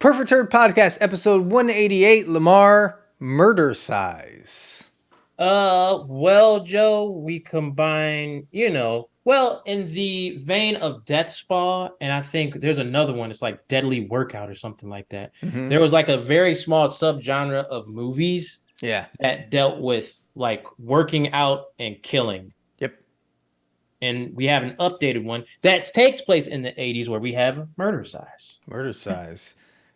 Perfect Turd Podcast, episode 188, Lamar, Murdercise. Well, Joe, we combine, in the vein of Death Spa, and I think there's another one, it's like Deadly Workout or something like that. Mm-hmm. There was like a very small subgenre of movies Yeah. that dealt with like working out and killing. Yep. And we have an updated one that takes place in the 80s where we have Murdercise. Murdercise.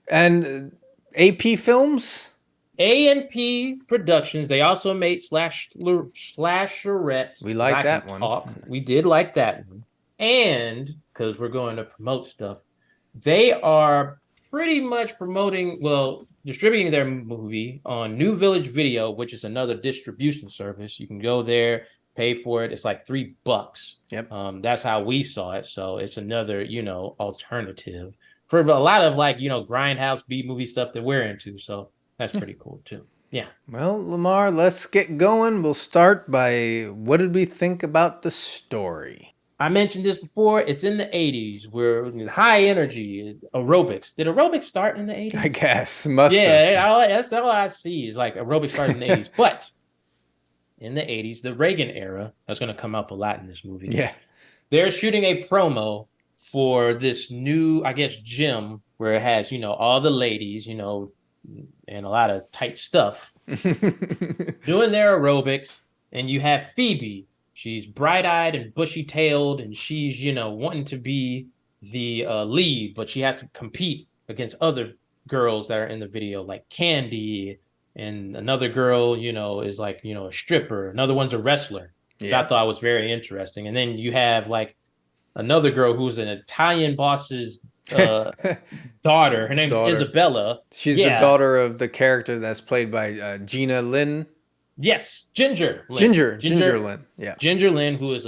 And A&P Films? A&P Productions. They also made Slasherette. We like that one. We did like that one. And because we're going to promote stuff, they are pretty much distributing their movie on New Village Video, which is another distribution service. You can go there, pay for it. It's like $3. Yep. That's how we saw it. So it's another, alternative for a lot of grindhouse B movie stuff that we're into. So that's pretty cool too. Yeah. Well, Lamar, let's get going. We'll start by what did we think about the story? I mentioned this before. It's in the 80s. We're high energy aerobics. Did aerobics start in the 80s? I guess. Must have. Yeah, that's all I see is like aerobics started in the 80s. But in the 80s, the Reagan era, that's going to come up a lot in this movie. Yeah. They're shooting a promo for this new, I guess, gym where it has, all the ladies, and a lot of tight stuff doing their aerobics. And you have Phoebe. She's bright-eyed and bushy-tailed, and she's, wanting to be the lead, but she has to compete against other girls that are in the video, like Candy, and another girl, is like, a stripper. Another one's a wrestler, which I thought was very interesting. And then you have, like, another girl who's an Italian boss's daughter. Her name's Isabella. She's the daughter of the character that's played by Gina Lynn. Yes, Ginger Lynn. Ginger Lynn. Yeah. Ginger Lynn, who is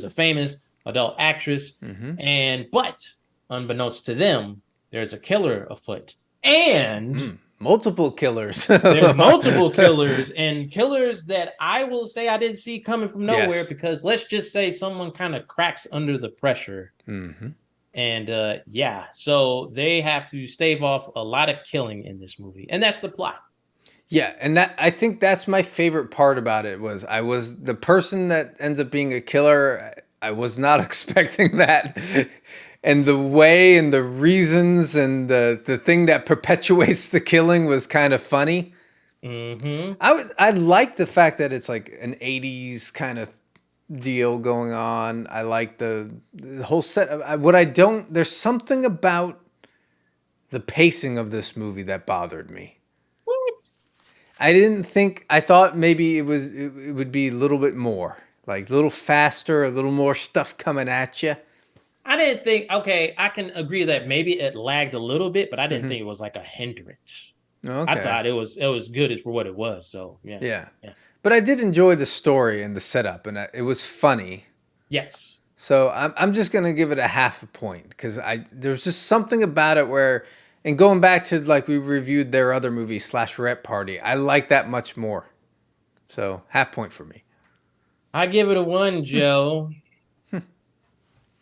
a famous adult actress. Mm-hmm. But unbeknownst to them, there's a killer afoot. And multiple killers. There's multiple killers, and killers that I will say I didn't see coming from nowhere, because let's just say someone kind of cracks under the pressure. Mm-hmm. And so they have to stave off a lot of killing in this movie, and that's the plot. Yeah, and I think that's my favorite part about it was I was the person that ends up being a killer. I was not expecting that. And the way and the reasons and the thing that perpetuates the killing was kind of funny. Mm-hmm. I like the fact that it's like an 80s kind of deal going on. I like the whole set. There's something about the pacing of this movie that bothered me. What? I thought maybe it would be a little bit more, like a little faster, a little more stuff coming at you. I didn't think, I can agree that maybe it lagged a little bit, but I didn't think it was like a hindrance. Okay. I thought it was good for what it was. So yeah. But I did enjoy the story and the setup, and it was funny. Yes. So I'm just gonna give it a half a point because there's just something about it where, and going back to like we reviewed their other movie Slasherette Party, I like that much more. So half point for me. I give it a 1, Joe. All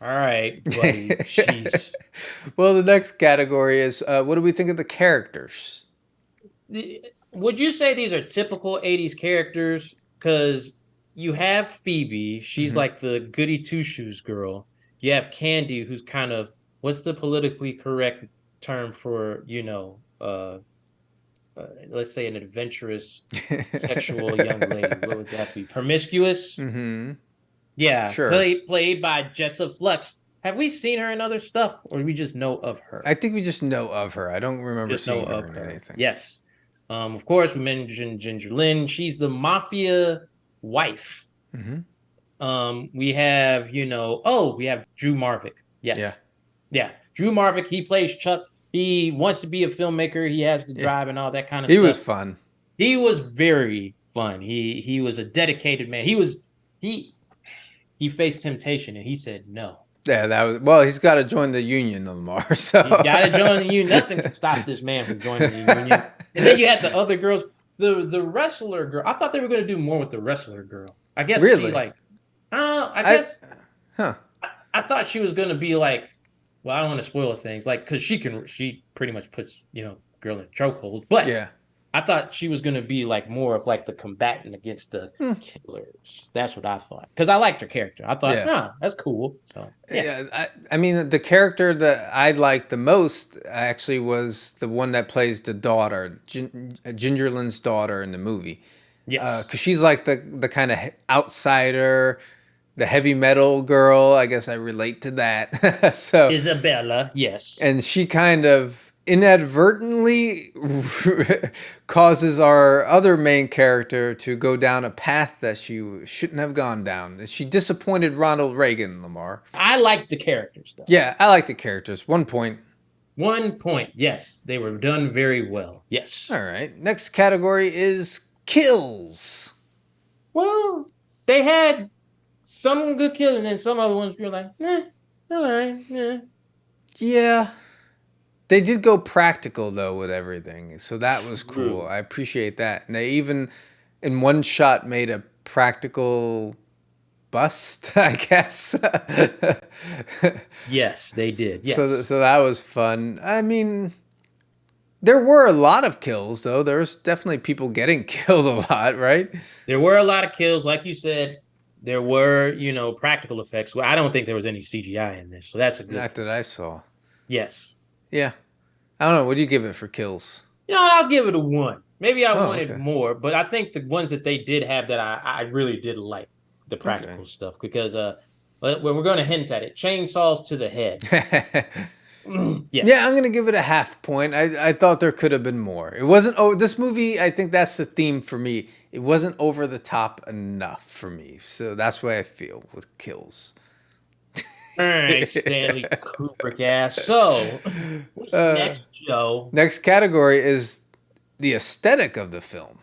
right, buddy. Jeez. Well, the next category is what do we think of the characters? Would you say these are typical 80s characters? Because you have Phoebe. She's like the goody two-shoes girl. You have Candy, who's kind of, what's the politically correct term for, let's say an adventurous sexual young lady? What would that be? Promiscuous? Mm-hmm. Yeah, sure. Played by Jessa Flux. Have we seen her in other stuff, or do we just know of her? I think we just know of her. I don't remember seeing her in anything. Yes. Of course, we mentioned Ginger Lynn. She's the mafia wife. Mm-hmm. We have, we have Drew Marvick. Yes. Yeah. Drew Marvick, he plays Chuck. He wants to be a filmmaker. He has the drive and all that kind of stuff. He was fun. He was very fun. He was a dedicated man. He faced temptation and he said no. Yeah, he's got to join the union, Lamar. So he's got to join the union. Nothing can stop this man from joining the union. And then you had the other girls, the wrestler girl. I thought they were going to do more with the wrestler girl. I guess really? I thought she was going to be like well, I don't want to spoil things, like because she pretty much puts girl in a chokehold, but Yeah. I thought she was gonna be like more of like the combatant against the Hmm. killers. That's what I thought because I liked her character. I thought, Yeah. that's cool. So yeah, Yeah, I mean, the character that I liked the most actually was the one that plays the daughter, Ginger Lynn's daughter in the movie. yes, Because she's like the kind of outsider, the heavy metal girl. I guess I relate to that. So, Isabella, yes. and she kind of inadvertently causes our other main character to go down a path that she shouldn't have gone down. She disappointed Ronald Reagan, Lamar. I liked the characters though. Yeah, I like the characters. 1 point. 1 point, yes, they were done very well. Yes. All right. Next category is kills. Well, they had some good kills, and then some other ones you're like, all right, yeah. Yeah. They did go practical though with everything. So that was cool. True. I appreciate that. And they even in one shot made a practical bust, I guess. Yes, they did. So Yes. so that was fun. I mean, there were a lot of kills though. There was definitely people getting killed a lot, right? There were a lot of kills, like you said. There were, practical effects. Well, I don't think there was any CGI in this, so that's a good Not thing. that I saw. Yes. Yeah. I don't know. What do you give it for kills? I'll give it a 1. Maybe I Oh, wanted okay. more, but I think the ones that they did have that I really did like the Okay. practical stuff because we're going to hint at it. Chainsaws to the head. Yeah, Yes. I'm gonna give it a half point. I thought there could have been more. It wasn't. Oh, this movie. I think that's the theme for me. It wasn't over the top enough for me. So that's why I feel with kills. All right, Stanley Kubrick ass. So, what's uh, next, Joe? Next category is the aesthetic of the film.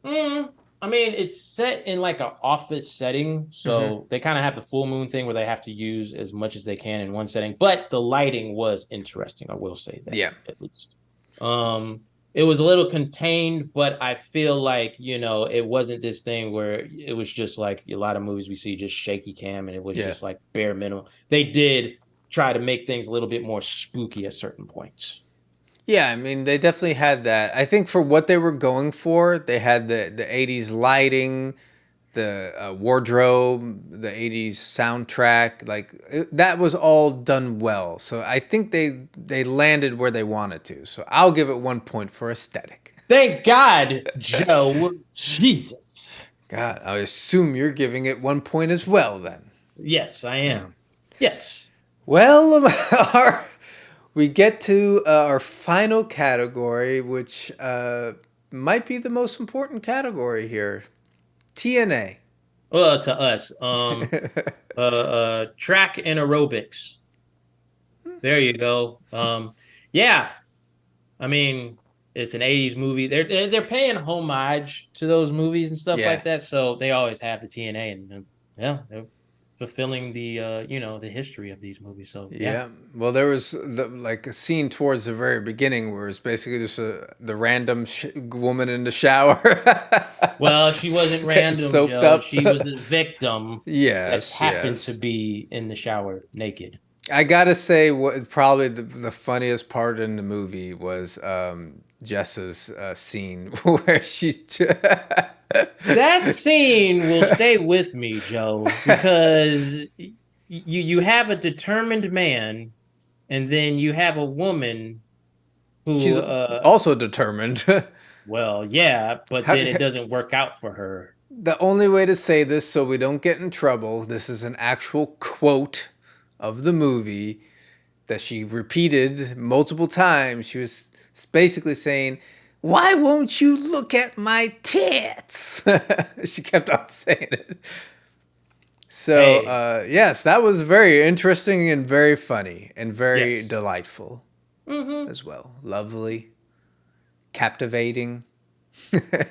Mm, I mean, it's set in like an office setting, Hmm. so they kind of have the full moon thing where they have to use as much as they can in one setting. But the lighting was interesting, I will say that Yeah, at least. Um, it was a little contained, but I feel like, it wasn't this thing where it was just like a lot of movies we see just shaky cam and it was yeah. just like bare minimum. They did try to make things a little bit more spooky at certain points. Yeah, I mean, they definitely had that. I think for what they were going for, they had the 80s lighting, the wardrobe, the 80s soundtrack, like that was all done well. So I think they landed where they wanted to. So I'll give it 1 point for aesthetic. Thank God, Joe. Jesus. God, I assume you're giving it 1 point as well then. Yes, I am. Yes. Well, Lamar, we get to our final category, which might be the most important category here. TNA. Well, to us, track and aerobics. There you go. Yeah. I mean, it's an '80s movie. They're paying homage to those movies and stuff Yeah. like that. So they always have the TNA, and yeah, they're fulfilling the the history of these movies. So yeah. Yeah. Well, there was like a scene towards the very beginning where it's basically just the random woman in the shower Well, she wasn't getting random, soaked Joe. up. She was a victim that Yes, happened to yes. be in the shower naked. I gotta say, what probably the funniest part in the movie was Jessa's scene where she's. That scene will stay with me, Joe, because you have a determined man, and then you have a woman who, She's also determined. well, yeah, but How, then it doesn't work out for her. the only way to say this so we don't get in trouble, this is an actual quote of the movie that she repeated multiple times. She was basically saying, "Why won't you look at my tits?" She kept on saying it. So, Hey, yes, that was very interesting and very funny and very yes. delightful Mm-hmm. as well. Lovely, captivating.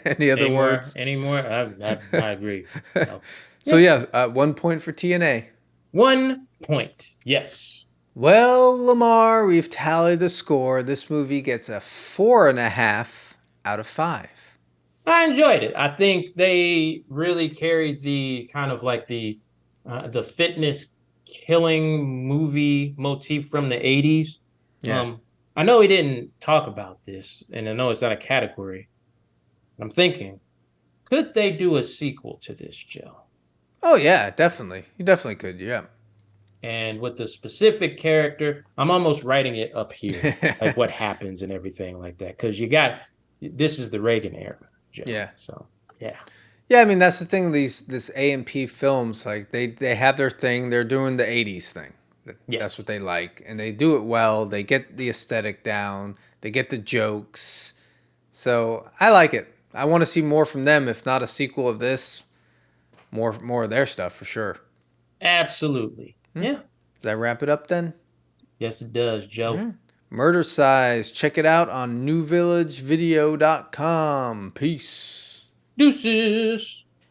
Any other Any more? words? Any more? I agree. So, So, yeah. yeah, 1 point for TNA. 1 point. Yes. Well, Lamar, we've tallied the score. This movie gets a 4.5 out of 5. I enjoyed it. I think they really carried the kind of like the fitness killing movie motif from the 80s. Yeah. Um, I know we didn't talk about this, and I know it's not a category. I'm thinking, could they do a sequel to this, Joe? Oh yeah, definitely. You definitely could. Yeah. And with the specific character, I'm almost writing it up here, like what happens and everything like that. Because you got this is the Reagan era, Joe. Yeah. So yeah, Yeah, I mean that's the thing. This A&P films, like they have their thing. They're doing the '80s thing. That's what yes, they like, and they do it well. They get the aesthetic down. They get the jokes. So I like it. I want to see more from them. If not a sequel of this, more of their stuff for sure. absolutely. Yeah, Does that wrap it up then? yes, it does, Joe. Yeah. Murdercise. Check it out on newvillagevideo.com. Peace. Deuces.